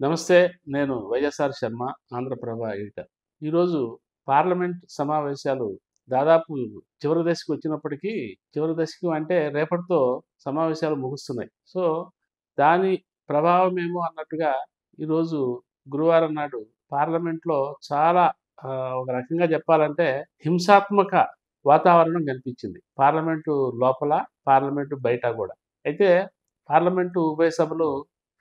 నమస్తే. నేను వైఎస్ఆర్ శర్మ, ఆంధ్రప్రభ ఎడిటర్. ఈరోజు పార్లమెంట్ సమావేశాలు దాదాపు చివరి దశకు వచ్చినప్పటికీ, చివరి దశకు అంటే రేపటితో సమావేశాలు ముగుస్తున్నాయి. సో, దాని ప్రభావమేమో అన్నట్టుగా ఈరోజు గురువారం నాడు పార్లమెంట్‌లో చాలా ఒక రకంగా చెప్పాలంటే హింసాత్మక వాతావరణం కనిపించింది. పార్లమెంటు లోపల, పార్లమెంటు బయట గూడా. అయితే పార్లమెంటు ఉభయ సభలు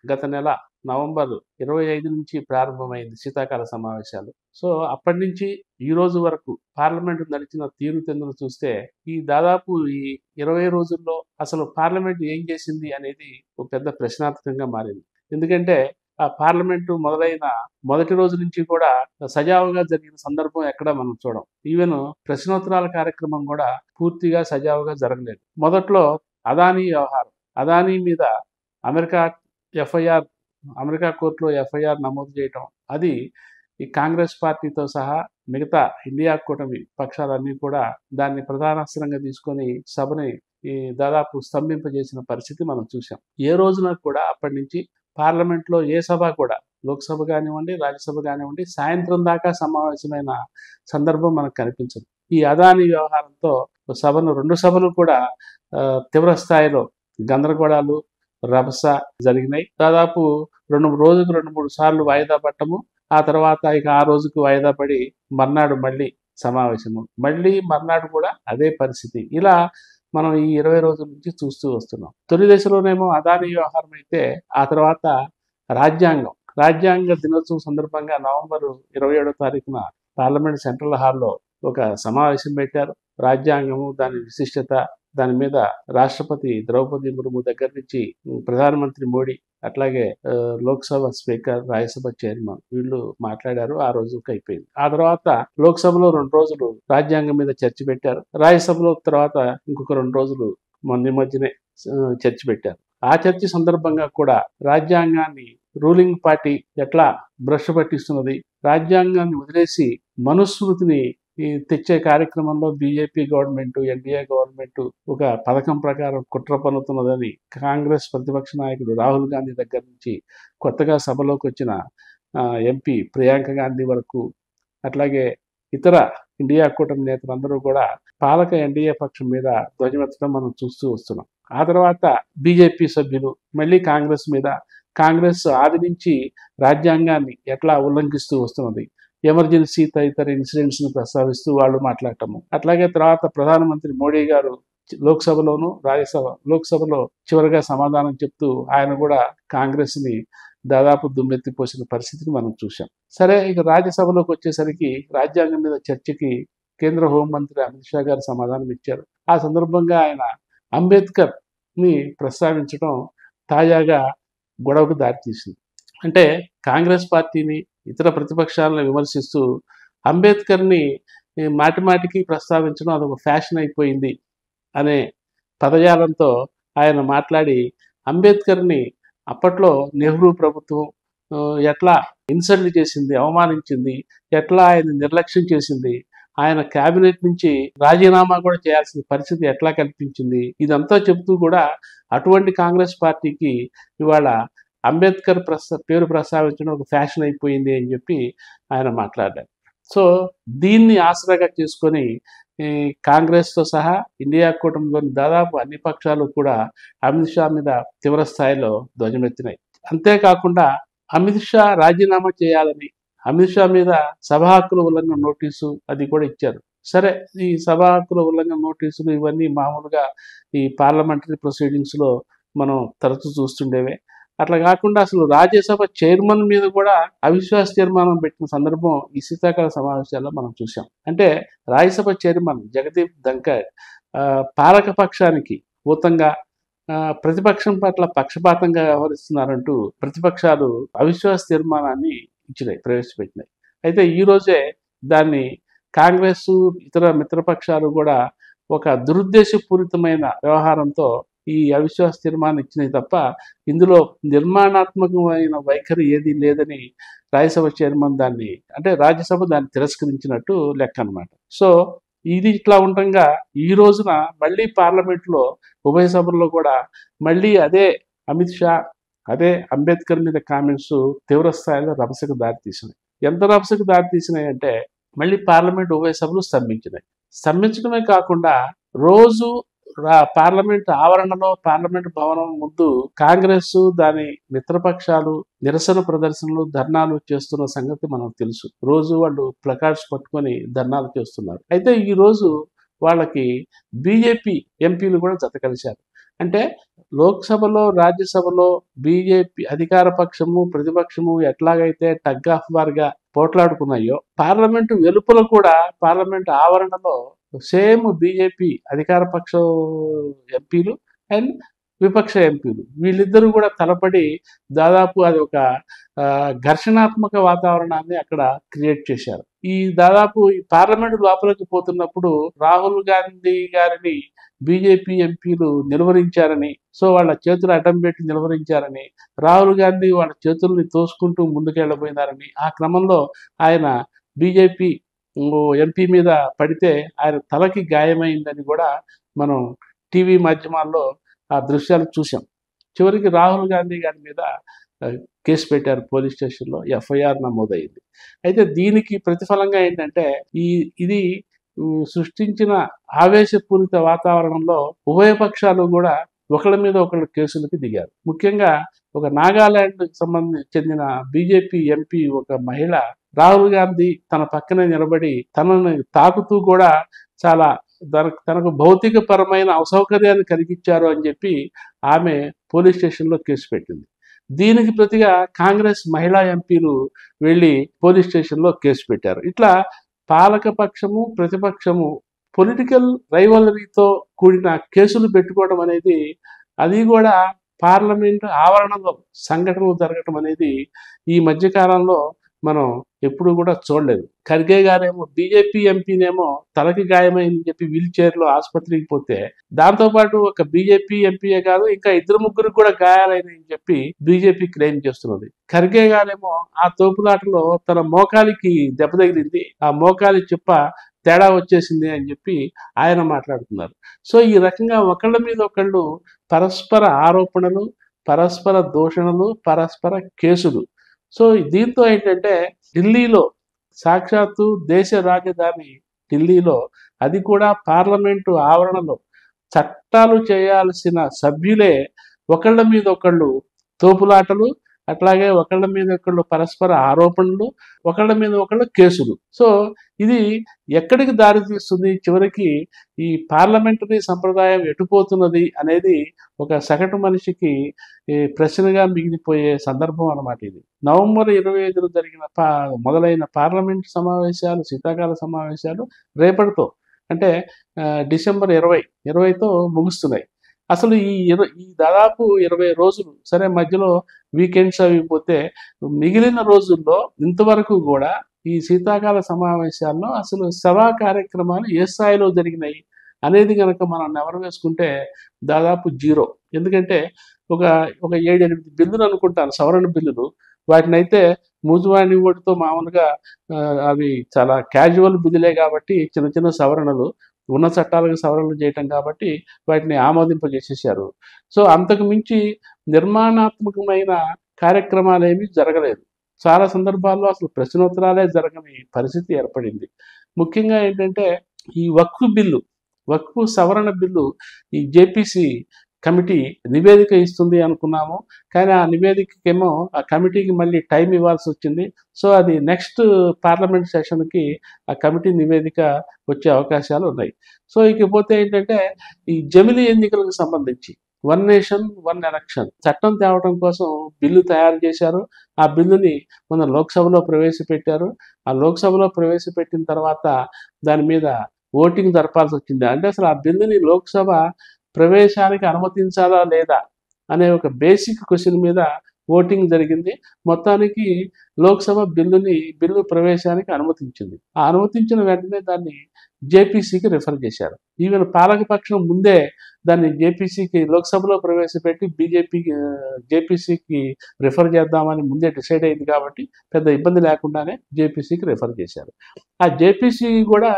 గత నెల నవంబర్ 25 నుంచి ప్రారంభమైంది శీతాకాల సమావేశాలు. సో, అప్పటినుంచి ఈ రోజు వరకు పార్లమెంట్ నడిచిన తీరుతెన్నులు చూస్తే, దాదాపు ఈ 20 రోజుల్లో అసలు పార్లమెంట్ ఏం చేసింది అనేది ఒక పెద్ద ప్రశ్నార్థకంగా మారింది. ఎందుకంటే, ఆ పార్లమెంటు మొదలైన మొదటి రోజు నుంచి కూడా సజావుగా జరిగిన సందర్భం ఎక్కడా మనం చూడం. ఈవెన్ ప్రశ్నోత్తరాల కార్యక్రమం కూడా పూర్తిగా సజావుగా జరగలేదు. మొదట్లో అదానీ వ్యవహారం. అదానీ మీద అమెరికా ఎఫ్ఐఆర్ అమెరికా కోర్టులో ఎఫ్ఐఆర్ నమోదు చేయటం, అది ఈ కాంగ్రెస్ పార్టీతో సహా మిగతా ఇండియా కూటమి పక్షాలన్నీ కూడా దాన్ని ప్రధానాస్త్రంగా తీసుకొని సభని దాదాపు స్తంభింపజేసిన పరిస్థితి మనం చూసాం. ఏ రోజున కూడా అప్పటి నుంచి పార్లమెంట్లో ఏ సభ కూడా, లోక్సభ కానివ్వండి, రాజ్యసభ కానివ్వండి, సాయంత్రం దాకా సమావేశమైన సందర్భం మనకు కనిపించదు. ఈ అదానీ వ్యవహారంతో రెండు సభలు కూడా తీవ్ర స్థాయిలో గందరగోళాలు, రభస జరిగినాయి. దాదాపు 2-3 సార్లు వాయిదా పట్టము, ఆ తర్వాత ఇక ఆ రోజుకు వాయిదా పడి మర్నాడు మళ్ళీ సమావేశము, మళ్ళీ మర్నాడు కూడా అదే పరిస్థితి. ఇలా మనం ఈ 20 రోజుల నుంచి చూస్తూ వస్తున్నాం. తొలి దశలోనేమో అదానీ వ్యవహారం అయితే, ఆ తర్వాత రాజ్యాంగ దినోత్సవం సందర్భంగా నవంబర్ 27వ తారీఖున పార్లమెంట్ సెంట్రల్ హాల్లో ఒక సమావేశం పెట్టారు. రాజ్యాంగము, దాని విశిష్టత, దాని మీద రాష్ట్రపతి ద్రౌపది ముర్ము దగ్గర నుంచి ప్రధానమంత్రి మోడీ, అట్లాగే లోక్సభ స్పీకర్, రాజ్యసభ చైర్మన్ వీళ్ళు మాట్లాడారు. ఆ రోజుకి అయిపోయింది. ఆ తర్వాత లోక్సభలో 2 రోజులు రాజ్యాంగం మీద చర్చ పెట్టారు. రాజ్యసభలో తర్వాత ఇంకొక 2 రోజులు మధ్యనే చర్చ పెట్టారు. ఆ చర్చ సందర్భంగా కూడా రాజ్యాంగాన్ని రూలింగ్ పార్టీ ఎట్లా భ్రష్టు పట్టిస్తున్నది, రాజ్యాంగాన్ని వదిలేసి మనుస్మృతిని తెచ్చే కార్యక్రమంలో బీజేపీ గవర్నమెంట్, ఎన్డీఏ గవర్నమెంట్ ఒక పథకం ప్రకారం కుట్ర పన్నుతున్నదని కాంగ్రెస్ ప్రతిపక్ష నాయకుడు రాహుల్ గాంధీ దగ్గర నుంచి కొత్తగా సభలోకి వచ్చిన ఎంపీ ప్రియాంక గాంధీ వరకు, అట్లాగే ఇతర ఇండియా కూటమి నేతలందరూ కూడా పాలక ఎన్డీఏ పక్షం మీద ధ్వజమెత్తడం మనం చూస్తూ వస్తున్నాం. ఆ తర్వాత బీజేపీ సభ్యులు మళ్ళీ కాంగ్రెస్ ఆది నుంచి రాజ్యాంగాన్ని ఎట్లా ఉల్లంఘిస్తూ వస్తున్నది, ఎమర్జెన్సీ తదితర ఇన్సిడెంట్స్ను ప్రస్తావిస్తూ వాళ్ళు మాట్లాడటము, అట్లాగే తర్వాత ప్రధానమంత్రి మోడీ గారు లోక్సభలోను, లోక్సభలో చివరిగా సమాధానం చెప్తూ ఆయన కూడా కాంగ్రెస్ని దాదాపు దుమ్మెత్తిపోసిన పరిస్థితిని మనం చూసాం. సరే, ఇక రాజ్యసభలోకి వచ్చేసరికి రాజ్యాంగం మీద చర్చకి కేంద్ర హోంమంత్రి అమిత్ షా గారు సమాధానం ఇచ్చారు. ఆ సందర్భంగా ఆయన అంబేద్కర్ని ప్రస్తావించడం తాజాగా గొడవకు దారితీసింది. అంటే కాంగ్రెస్ పార్టీని, ఇతర ప్రతిపక్షాలను విమర్శిస్తూ అంబేద్కర్ని మాటిమాటికి ప్రస్తావించడం అదొక ఫ్యాషన్ అయిపోయింది అనే పదజాలంతో ఆయన మాట్లాడి, అంబేద్కర్ని అప్పట్లో నెహ్రూ ప్రభుత్వం ఎట్లా ఇన్సల్ట్ చేసింది, అవమానించింది, ఎట్లా ఆయన నిర్లక్ష్యం చేసింది, ఆయన క్యాబినెట్ నుంచి రాజీనామా కూడా చేయాల్సిన పరిస్థితి ఎట్లా కల్పించింది, ఇదంతా చెబుతూ కూడా అటువంటి కాంగ్రెస్ పార్టీకి ఇవాళ అంబేద్కర్ పేరు ప్రస్తావించడం ఒక ఫ్యాషన్ అయిపోయింది అని చెప్పి ఆయన మాట్లాడారు. సో, దీన్ని ఆసరాగా చేసుకొని కాంగ్రెస్తో సహా ఇండియా కూటమిలోని దాదాపు అన్ని పక్షాలు కూడా అమిత్ షా మీద తీవ్ర స్థాయిలో ధ్వజమెత్తినాయి. అంతేకాకుండా అమిత్ షా రాజీనామా చేయాలని, అమిత్ షా మీద సభా హక్కుల ఉల్లంఘన నోటీసు అది కూడా ఇచ్చారు. సరే, ఈ సభా హక్కుల ఉల్లంఘన నోటీసులు ఇవన్నీ మామూలుగా ఈ పార్లమెంటరీ ప్రొసీడింగ్స్లో మనం తరచూ చూస్తుండేవే. అట్లా కాకుండా అసలు రాజ్యసభ చైర్మన్ మీద కూడా అవిశ్వాస తీర్మానం పెట్టిన సందర్భం ఈ శీతాకాల సమావేశాల్లో మనం చూసాం. అంటే రాజ్యసభ చైర్మన్ జగదీప్ ధంకర్ పాలక పక్షానికి ఊతంగా, ప్రతిపక్షం పట్ల పక్షపాతంగా వ్యవహరిస్తున్నారంటూ ప్రతిపక్షాలు అవిశ్వాస తీర్మానాన్ని ప్రవేశపెట్టినాయి. అయితే ఈ రోజే దాన్ని కాంగ్రెస్, ఇతర మిత్రపక్షాలు కూడా ఒక దురుద్దేశపూరితమైన వ్యవహారంతో ఈ అవిశ్వాస తీర్మానం ఇచ్చినాయి తప్ప ఇందులో నిర్మాణాత్మకమైన వైఖరి ఏది లేదని రాజ్యసభ చైర్మన్ రాజ్యసభ దాన్ని తిరస్కరించినట్టు లెక్క అనమాట. సో, ఇది ఇట్లా ఉండగా ఈ రోజున మళ్ళీ పార్లమెంట్లో ఉభయ సభల్లో కూడా మళ్ళీ అదే అమిత్ షా అదే అంబేద్కర్ మీద కామెంట్స్ తీవ్ర స్థాయిలో రభసకు దారితీసినాయి. ఎంత రభసకు దారితీసినాయి అంటే మళ్ళీ పార్లమెంట్ ఉభయ సభలు స్తంభించినాయి. స్తంభించడమే కాకుండా రోజు పార్లమెంట్ ఆవరణలో పార్లమెంట్ భవనం ముందు కాంగ్రెస్ దాని మిత్రపక్షాలు నిరసన ప్రదర్శనలు ధర్నాలు చేస్తున్న సంగతి మనకు తెలుసు. రోజు వాళ్ళు ప్లకార్డ్స్ పట్టుకొని ధర్నాలు చేస్తున్నారు. అయితే ఈ రోజు వాళ్ళకి బీజేపీ ఎంపీలు కూడా జత కలిశారు. అంటే లోక్సభలో రాజ్యసభలో బీజేపీ అధికార పక్షము ప్రతిపక్షము ఎట్లాగైతే టగ్ ఆఫ్ వార్గా పోట్లాడుకున్నాయో పార్లమెంటు వెలుపల కూడా పార్లమెంట్ ఆవరణలో సేమ్ బీజేపీ అధికార పక్ష ఎంపీలు అండ్ విపక్ష ఎంపీలు వీళ్ళిద్దరూ కూడా తలపడి దాదాపు అది ఒక ఘర్షణాత్మక వాతావరణాన్ని అక్కడ క్రియేట్ చేశారు. ఈ దాదాపు ఈ పార్లమెంటు లోపలికి పోతున్నప్పుడు రాహుల్ గాంధీ గారిని బీజేపీ ఎంపీలు నిలువరించారని, సో వాళ్ళ చేతులు అడ్డం పెట్టి నిలువరించారని, రాహుల్ గాంధీ వాళ్ళ చేతుల్ని తోసుకుంటూ ముందుకెళ్ళబోయినారని, ఆ క్రమంలో ఆయన బీజేపీ ఎంపీ మీద పడితే ఆయన తలకి గాయమైందని కూడా మనం టీవీ మాధ్యమాల్లో ఆ దృశ్యాలు చూసాం. చివరికి రాహుల్ గాంధీ గారి మీద కేసు పెట్టారు పోలీస్ స్టేషన్లో, ఎఫ్ఐఆర్ నమోదైంది. అయితే దీనికి ప్రతిఫలంగా ఏంటంటే ఇది సృష్టించిన ఆవేశపూరిత వాతావరణంలో ఉభయపక్షాలు కూడా ఒకళ్ళ మీద ఒకళ్ళు కేసులకు దిగారు. ముఖ్యంగా ఒక నాగాలాండ్ చెందిన బీజేపీ ఎంపీ ఒక మహిళ రాహుల్ గాంధీ తన పక్కనే నిలబడి తనని తాకుతూ కూడా చాలా తనకు భౌతిక పరమైన అసౌకర్యాన్ని కలిగించారు అని చెప్పి ఆమె పోలీస్ స్టేషన్లో కేసు పెట్టింది. దీనికి ప్రతిగా కాంగ్రెస్ మహిళా ఎంపీలు వెళ్ళి పోలీస్ స్టేషన్లో కేసు పెట్టారు. ఇట్లా పాలక పక్షము ప్రతిపక్షము పొలిటికల్ రైవలరీతో కూడిన కేసులు పెట్టుకోవడం అనేది, అది కూడా పార్లమెంట్ ఆవరణలో సంఘటనలు జరగటం అనేది ఈ మధ్యకాలంలో మనం ఎప్పుడు కూడా చూడలేదు. ఖర్గే గారేమో బీజేపీ ఎంపీనేమో తలకి గాయమైందని చెప్పి వీల్ చైర్లో ఆసుపత్రికి పోతే, దాంతోపాటు ఒక బీజేపీ ఎంపీయే కాదు ఇంకా 2-3 కూడా గాయాలైనని చెప్పి బీజేపీ క్లెయిమ్ చేస్తున్నది. ఖర్గే గారేమో ఆ తోపులాటలో తన మోకాలికి దెబ్బ తగిలింది, ఆ మోకాలి చిప్ప తేడా వచ్చేసింది అని చెప్పి ఆయన మాట్లాడుతున్నారు. సో ఈ రకంగా ఒకళ్ళ మీద ఒకళ్ళు పరస్పర ఆరోపణలు, పరస్పర దూషణలు, పరస్పర కేసులు. సో దీంతో ఏంటంటే ఢిల్లీలో సాక్షాత్తు దేశ రాజధాని ఢిల్లీలో, అది కూడా పార్లమెంటు ఆవరణలో చట్టాలు చేయాల్సిన సభ్యులే ఒకళ్ళ మీద ఒకళ్ళు తోపులాటలు, అట్లాగే ఒకళ్ళ మీద ఒకళ్ళు పరస్పర ఆరోపణలు, ఒకళ్ళ మీద ఒకళ్ళు కేసులు. సో ఇది ఎక్కడికి దారి తీస్తుంది, చివరికి ఈ పార్లమెంటరీ సంప్రదాయం ఎటుపోతున్నది అనేది ఒక సగటు మనిషికి ప్రశ్నగా మిగిలిపోయే సందర్భం అన్నమాట ఇది. నవంబర్ 25 జరిగిన మొదలైన పార్లమెంట్ సమావేశాలు, శీతాకాల సమావేశాలు రేపటితో అంటే డిసెంబర్ 20తో ముగుస్తున్నాయి. అసలు ఈ దాదాపు 20 రోజులు సరే, మధ్యలో వీకెండ్స్ అవి పోతే మిగిలిన రోజుల్లో ఇంతవరకు కూడా ఈ శీతాకాల సమావేశాల్లో అసలు సభా కార్యక్రమాలు ఏ స్థాయిలో జరిగినాయి అనేది కనుక మనం నెవరు వేసుకుంటే దాదాపు 0. ఎందుకంటే ఒక 7-8 బిల్లులు అనుకుంటాను, సవరణ బిల్లులు. వాటినైతే మూజువాణి ఓటుతో మామూలుగా అవి చాలా క్యాజువల్ బిల్లులే కాబట్టి చిన్న చిన్న సవరణలు, ఉన్న చట్టాలకు సవరణలు చేయటం కాబట్టి వాటిని ఆమోదింపజేసేసారు. సో అంతకు మించి నిర్మాణాత్మకమైన కార్యక్రమాలు ఏమీ జరగలేదు. చాలా సందర్భాల్లో అసలు ప్రశ్నోత్తరాలే జరగని పరిస్థితి ఏర్పడింది. ముఖ్యంగా ఏంటంటే ఈ వక్ఫ్ సవరణ బిల్లు ఈ జేపీసీ కమిటీ నివేదిక ఇస్తుంది అనుకున్నాము, కానీ ఆ నివేదికకేమో ఆ కమిటీకి మళ్ళీ టైం ఇవ్వాల్సి వచ్చింది. సో అది నెక్స్ట్ పార్లమెంట్ సెషన్కి ఆ కమిటీ నివేదిక వచ్చే అవకాశాలు ఉన్నాయి. సో ఇకపోతే ఏంటంటే ఈ జమిలీ ఎన్నికలకు సంబంధించి 1 నేషన్ 1 ఎలక్షన్ చట్టం తేవడం కోసం బిల్లు తయారు చేశారు. ఆ బిల్లుని మన లోక్సభలో ప్రవేశపెట్టారు. ఆ లోక్సభలో ప్రవేశపెట్టిన తర్వాత దాని మీద ఓటింగ్ జరపాల్సి వచ్చింది. అంటే అసలు ఆ బిల్లుని లోక్సభ ప్రవేశానికి అనుమతించాలా లేదా అనే ఒక బేసిక్ క్వశ్చన్ మీద ఓటింగ్ జరిగింది. మొత్తానికి లోక్సభ బిల్లు ప్రవేశానికి అనుమతించింది. ఆ అనుమతించిన వెంటనే దాన్ని జేపీసీకి రిఫర్ చేశారు. ఈవెన్ పాలకపక్షం ముందే దాన్ని జేపీసీకి లోక్సభలో ప్రవేశపెట్టి జేపీసీకి రిఫర్ చేద్దామని ముందే డిసైడ్ అయింది కాబట్టి పెద్ద ఇబ్బంది లేకుండానే జేపీసీకి రిఫర్ చేశారు. ఆ జేపీసీ కూడా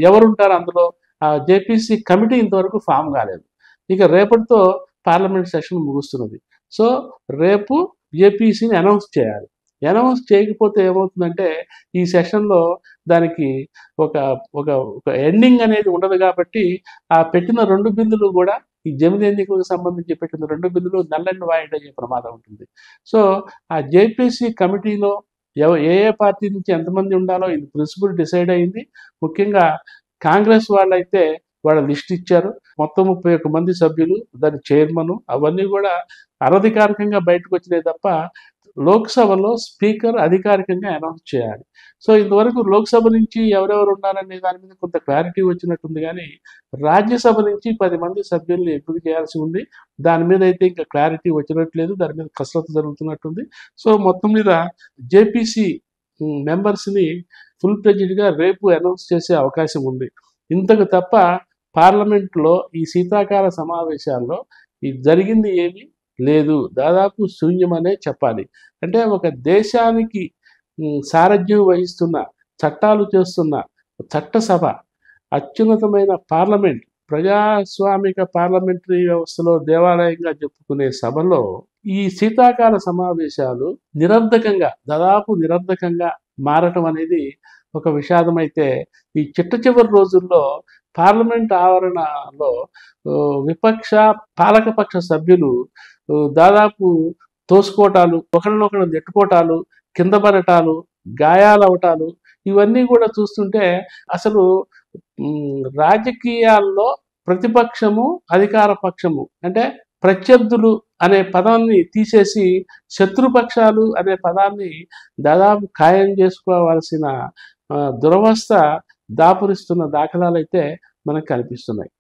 ఎవరుంటారు అందులో, ఆ జేపీసీ కమిటీ ఇంతవరకు ఫామ్ కాలేదు. ఇక రేపటితో పార్లమెంట్ సెషన్ ముగుస్తున్నది. సో రేపు జేపీసీని అనౌన్స్ చేయాలి. అనౌన్స్ చేయకపోతే ఏమవుతుందంటే ఈ సెషన్లో దానికి ఒక ఒక ఒక ఎండింగ్ అనేది ఉండదు కాబట్టి ఆ పెట్టిన 2 బిల్లులు కూడా ఈ జమిలి ఎన్నికలకు సంబంధించి పెట్టిన 2 బిల్లులు నల్లని వాయిదా అయ్యే ప్రమాదం ఉంటుంది. సో ఆ జేపీసీ కమిటీలో ఏ ఏ పార్టీ నుంచి ఎంతమంది ఉండాలో ఇది ప్రిన్సిపల్ డిసైడ్ అయింది. ముఖ్యంగా కాంగ్రెస్ వాళ్ళైతే వాళ్ళ లిస్ట్ ఇచ్చారు. మొత్తం 31 మంది సభ్యులు, దాని చైర్మన్ అవన్నీ కూడా అనధికారికంగా బయటకు వచ్చినాయి తప్ప లోక్సభలో స్పీకర్ అధికారికంగా అనౌన్స్ చేయాలి. సో ఇంతవరకు లోక్సభ నుంచి ఎవరెవరు ఉన్నారనే దాని మీద కొంత క్లారిటీ వచ్చినట్టుంది కానీ రాజ్యసభ నుంచి 10 మంది సభ్యుల్ని ఎంపిక చేయాల్సి ఉంది. దాని మీద అయితే ఇంకా క్లారిటీ వచ్చినట్లేదు. దాని మీద కసరత్తు జరుగుతున్నట్టుంది. సో మొత్తం మీద జేపీసీ మెంబర్స్ని ఫుల్ ఫ్లెడ్జ్డ్‌గా రేపు అనౌన్స్ చేసే అవకాశం ఉంది. ఇంతకు తప్ప పార్లమెంట్లో ఈ శీతాకాల సమావేశాల్లో ఇది జరిగింది ఏమీ లేదు. దాదాపు శూన్యమనే చెప్పాలి. అంటే ఒక దేశానికి సారథ్యం వహిస్తున్న, చట్టాలు చేస్తున్న చట్టసభ, అత్యున్నతమైన పార్లమెంట్, ప్రజాస్వామిక పార్లమెంటరీ వ్యవస్థలో దేవాలయంగా చెప్పుకునే సభలో ఈ శీతాకాల సమావేశాలు దాదాపు నిరర్ధకంగా మారటం అనేది ఒక విషాదమైతే ఈ చిట్ట రోజుల్లో పార్లమెంట్ ఆవరణలో విపక్ష పాలకపక్ష సభ్యులు దాదాపు తోసుకోవటాలు, ఒకరినొకరు నెట్టుకోవటాలు, కింద పడటాలు, గాయాలవటాలు ఇవన్నీ కూడా చూస్తుంటే అసలు రాజకీయాల్లో ప్రతిపక్షము, అధికార పక్షము అంటే ప్రత్యర్థులు అనే పదాన్ని తీసేసి శత్రుపక్షాలు అనే పదాన్ని దాదాపు ఖాయం చేసుకోవాల్సిన దురవస్థ దాపురిస్తున్న దాఖలాలు అయితే మనకు కనిపిస్తున్నాయి.